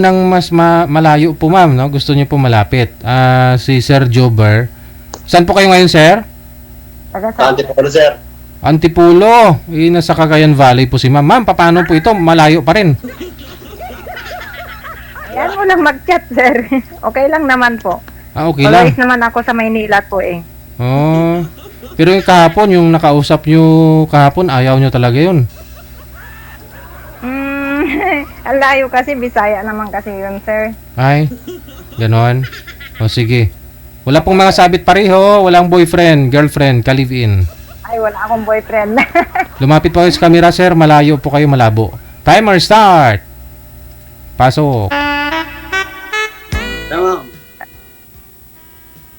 Nang mas malayo po ma'am, no? Gusto niyo po malapit. Si Sir Jober. Saan po kayo ngayon, sir? Antipolo, sir. Antipolo. Nasa Cagayan Valley po si ma'am. Ma'am, paano po ito? Malayo pa rin. Ayan mo lang mag-chat, sir. Okay lang naman po. Okay lang. Always naman ako sa Maynila po eh. Oh. Pero yung kahapon, yung nakausap niyo kahapon, ayaw niyo talaga yun. Ang layo kasi, Bisaya naman kasi yun, sir. Ay, ganon. O sige. Wala pong mga sabit pareho, walang boyfriend, girlfriend, ka-live-in. Ay, wala akong boyfriend. Lumapit po kayo sa camera, sir. Malayo po kayo, malabo. Timer start. Pasok. Tama.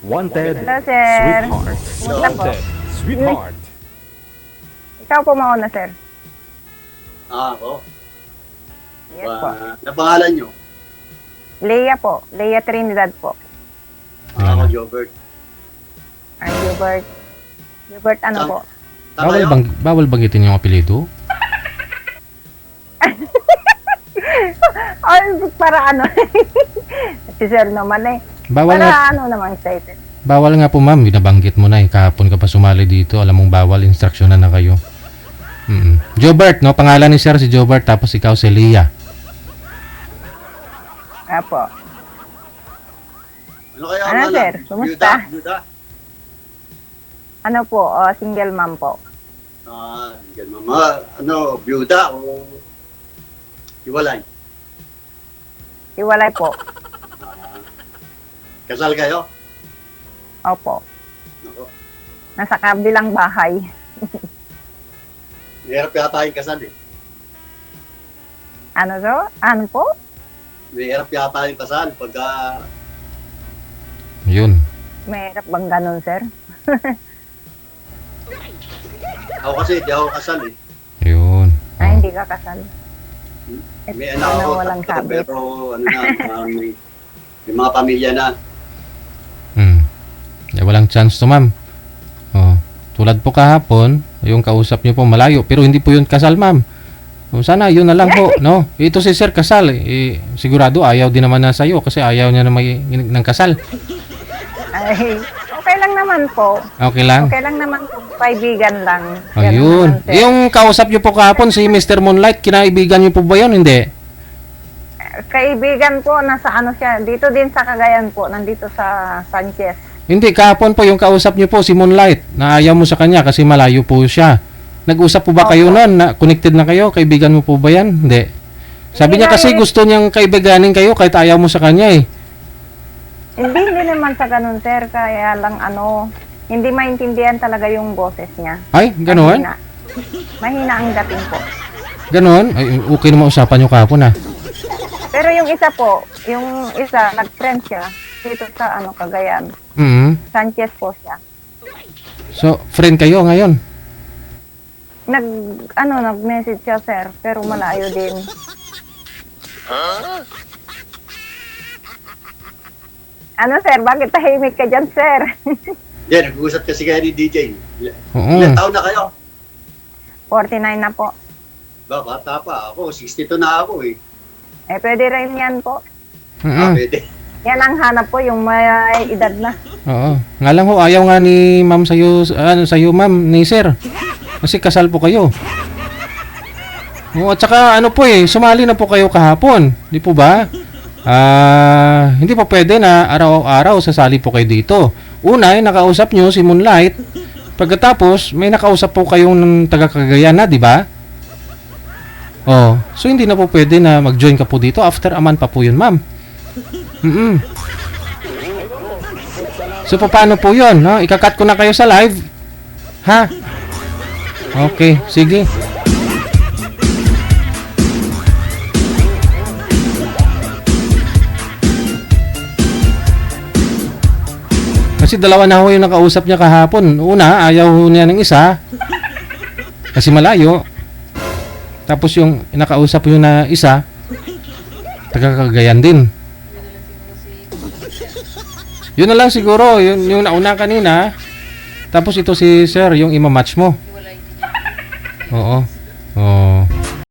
Wanted, Hello, sir. sweetheart. Kumusta po? Wanted, sweetheart. Ikaw po mauna, sir. Ako. Yes po. Napangalan nyo? Leia po. Leia Trinidad po. Ako, Jobert. Ay, Hubert. Hubert ano po? Bawal banggitin yung apelido? Ay, para ano? Si sir naman eh. Bawal Para nga, ano naman excited. bawal nga po ma'am. Binabanggit mo na eh. Kahapon ka pa sumali dito. Alam mong bawal. Instruksyonan na kayo. Jobert, no? Pangalan ni sir si Jobert. Tapos ikaw si Leia. Apo. Ano kaya Ano, ang sir? Kumusta? Byuda? Ano po? Single mom po. Yan, mama. Ano, byuda o hiwalay? Iwalay po. Kasal kayo? Opo. Ako. Nasa kabilang bahay. Mahirap yata yung kasal eh. Ano so? Ano po? Mahirap yata yung kasal pagka... Yun. Mahirap bang ganun, sir? Ako kasi, di ako kasal eh. Yun. Ay, hindi ka kasal. May anak ako, walang tatlo, sabit. pero ano na, may mga pamilya na. Walang chance to ma'am. Oh, tulad po kahapon, yung kausap niyo po malayo, pero hindi po yun kasal ma'am. Sana yun na lang po, no? Ito si sir kasal, sigurado ayaw din naman na sa'yo kasi ayaw niya na ng kasal. Ay, okay lang naman po. Okay lang? Okay lang naman po. Kaibigan lang. Ganun Ayun. naman, sir. Yung kausap niyo po kahapon, si Mr. Moonlight, kinaibigan niyo po ba yun? Hindi. Kaibigan po, nasa ano siya, dito din sa Cagayan po, nandito sa Sanchez. Hindi, kahapon po yung kausap niyo po, si Moonlight, na ayaw mo sa kanya kasi malayo po siya. Nag-usap po ba kayo noon? Na connected na kayo? Kaibigan mo po ba yan? Hindi. Sabi niya kasi gusto niyang kaibiganin kayo kahit ayaw mo sa kanya eh. Hindi naman sa ganun, sir. Kaya lang hindi maintindihan talaga yung boses niya. Ay, ganoon? Mahina ang dating po. Ganoon? Ay, okay naman usapan niyo kahapon ah. Pero yung isa po, nag-friend siya dito sa Cagayan. Sanchez po siya. So, friend kayo ngayon? Nag-message siya, sir, pero malayo din. Ano, sir? Bakit tahimik ka dyan, sir? Yan, nag-uusap kasi kayo ni DJ. Oo. Ilan taon na kayo? 49 na po. Ba, bata pa. Ako, 62 na ako eh. Pwede rin yan po. Pwede. Yan ang hanap po, yung may edad na. Oo. Nga lang ho, ayaw nga ni ma'am sa'yo ma'am, ni sir. Kasi kasal po kayo. Oo, at saka sumali na po kayo kahapon. Di po ba? Hindi pa pwede na araw-araw sasali po kayo dito. Una, nakausap nyo si Moonlight. Pagkatapos, may nakausap po kayong taga-Cagayan na, di ba? Oh, so hindi na po pwede na mag-join ka po dito after a month pa po yun, ma'am. So, paano po yun? No? Ikakat ko na kayo sa live. Ha? Okay, sige. Kasi dalawa na ho yung nakausap niya kahapon. Una, ayaw niya ng isa. Kasi malayo. Tapos yung nakausap yung na isa, taga-Cagayan din. Yun na lang siguro, yung nauna kanina. Tapos ito si sir, yung ima-match mo. Oo. Oh.